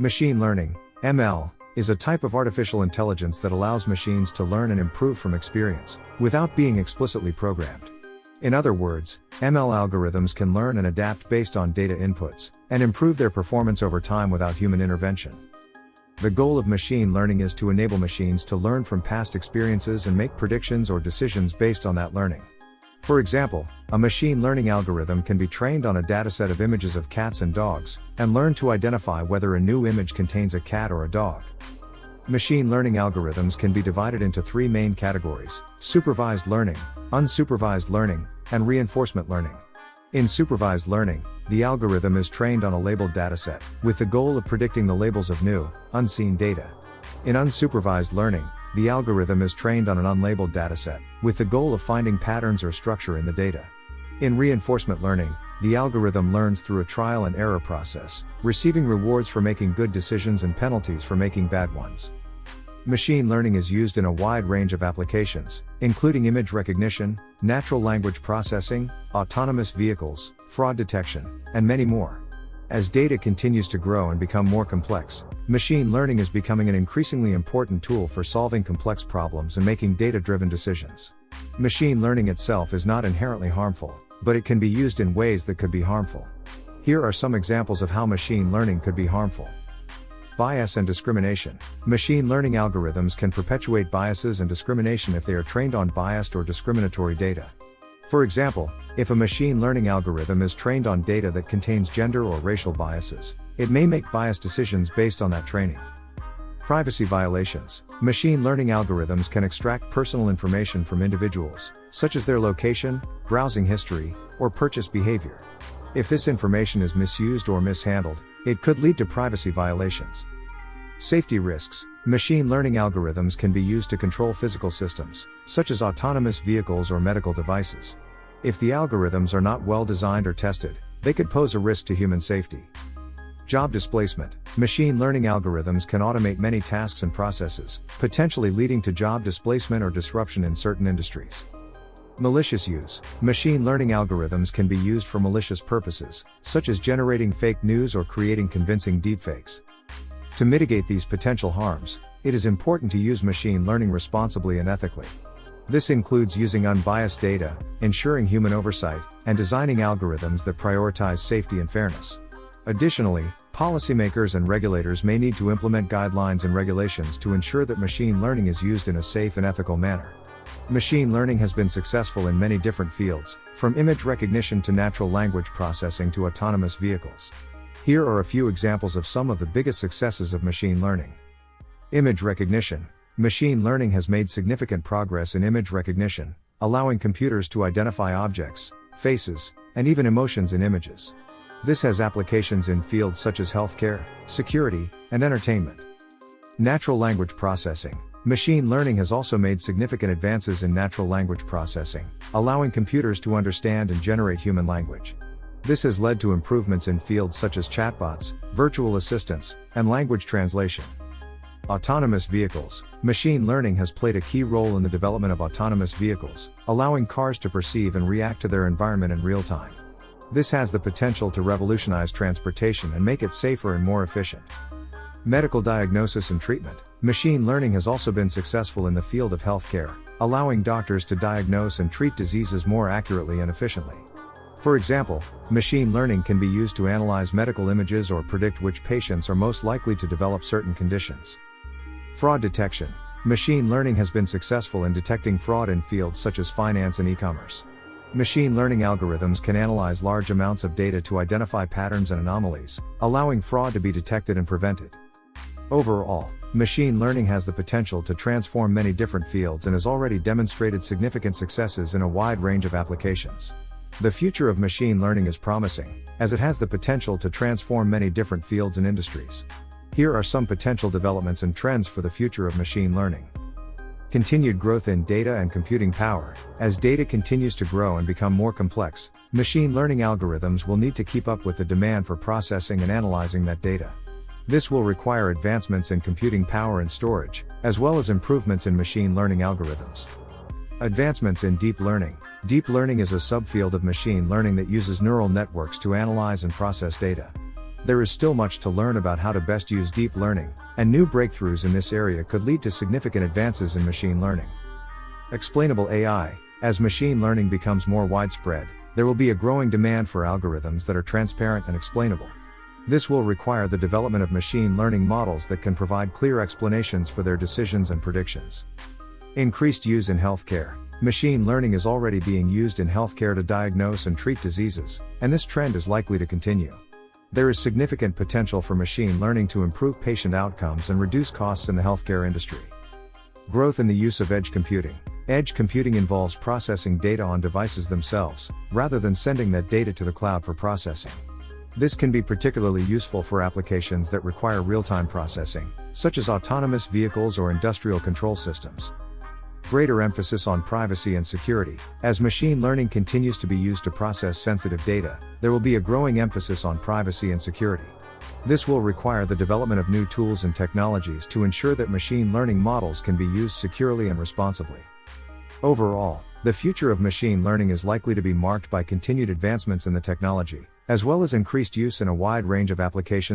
Machine learning, ML, is a type of artificial intelligence that allows machines to learn and improve from experience, without being explicitly programmed. In other words, ML algorithms can learn and adapt based on data inputs, and improve their performance over time without human intervention. The goal of machine learning is to enable machines to learn from past experiences and make predictions or decisions based on that learning. For example, a machine learning algorithm can be trained on a dataset of images of cats and dogs, and learn to identify whether a new image contains a cat or a dog. Machine learning algorithms can be divided into three main categories: supervised learning, unsupervised learning, and reinforcement learning. In supervised learning, the algorithm is trained on a labeled dataset, with the goal of predicting the labels of new, unseen data. In unsupervised learning, the algorithm is trained on an unlabeled dataset, with the goal of finding patterns or structure in the data. In reinforcement learning, the algorithm learns through a trial and error process, receiving rewards for making good decisions and penalties for making bad ones. Machine learning is used in a wide range of applications, including image recognition, natural language processing, autonomous vehicles, fraud detection, and many more. As data continues to grow and become more complex, machine learning is becoming an increasingly important tool for solving complex problems and making data-driven decisions. Machine learning itself is not inherently harmful, but it can be used in ways that could be harmful. Here are some examples of how machine learning could be harmful. Bias and discrimination. Machine learning algorithms can perpetuate biases and discrimination if they are trained on biased or discriminatory data. For example, if a machine learning algorithm is trained on data that contains gender or racial biases, it may make biased decisions based on that training. Privacy violations. Machine learning algorithms can extract personal information from individuals, such as their location, browsing history, or purchase behavior. If this information is misused or mishandled, it could lead to privacy violations. Safety risks. Machine learning algorithms can be used to control physical systems, such as autonomous vehicles or medical devices. If the algorithms are not well designed or tested, they could pose a risk to human safety. Job displacement. Machine learning algorithms can automate many tasks and processes, potentially leading to job displacement or disruption in certain industries. Malicious use. Machine learning algorithms can be used for malicious purposes, such as generating fake news or creating convincing deepfakes. To mitigate these potential harms, it is important to use machine learning responsibly and ethically. This includes using unbiased data, ensuring human oversight, and designing algorithms that prioritize safety and fairness. Additionally, policymakers and regulators may need to implement guidelines and regulations to ensure that machine learning is used in a safe and ethical manner. Machine learning has been successful in many different fields, from image recognition to natural language processing to autonomous vehicles. Here are a few examples of some of the biggest successes of machine learning. Image recognition. Machine learning has made significant progress in image recognition, allowing computers to identify objects, faces, and even emotions in images. This has applications in fields such as healthcare, security, and entertainment. Natural language processing. Machine learning has also made significant advances in natural language processing, allowing computers to understand and generate human language. This has led to improvements in fields such as chatbots, virtual assistants, and language translation. Autonomous vehicles. Machine learning has played a key role in the development of autonomous vehicles, allowing cars to perceive and react to their environment in real time. This has the potential to revolutionize transportation and make it safer and more efficient. Medical diagnosis and treatment. Machine learning has also been successful in the field of healthcare, allowing doctors to diagnose and treat diseases more accurately and efficiently. For example, machine learning can be used to analyze medical images or predict which patients are most likely to develop certain conditions. Fraud detection. Machine learning has been successful in detecting fraud in fields such as finance and e-commerce. Machine learning algorithms can analyze large amounts of data to identify patterns and anomalies, allowing fraud to be detected and prevented. Overall, machine learning has the potential to transform many different fields and has already demonstrated significant successes in a wide range of applications. The future of machine learning is promising, as it has the potential to transform many different fields and industries. Here are some potential developments and trends for the future of machine learning. Continued growth in data and computing power. As data continues to grow and become more complex, machine learning algorithms will need to keep up with the demand for processing and analyzing that data. This will require advancements in computing power and storage, as well as improvements in machine learning algorithms. Advancements in deep learning. Deep learning is a subfield of machine learning that uses neural networks to analyze and process data. There is still much to learn about how to best use deep learning, and new breakthroughs in this area could lead to significant advances in machine learning. Explainable AI. As machine learning becomes more widespread, there will be a growing demand for algorithms that are transparent and explainable. This will require the development of machine learning models that can provide clear explanations for their decisions and predictions. Increased use in healthcare. Machine learning is already being used in healthcare to diagnose and treat diseases, and this trend is likely to continue. There is significant potential for machine learning to improve patient outcomes and reduce costs in the healthcare industry. Growth in the use of edge computing. Edge computing involves processing data on devices themselves, rather than sending that data to the cloud for processing. This can be particularly useful for applications that require real-time processing, such as autonomous vehicles or industrial control systems. Greater emphasis on privacy and security. As machine learning continues to be used to process sensitive data, there will be a growing emphasis on privacy and security. This will require the development of new tools and technologies to ensure that machine learning models can be used securely and responsibly. Overall, the future of machine learning is likely to be marked by continued advancements in the technology, as well as increased use in a wide range of applications.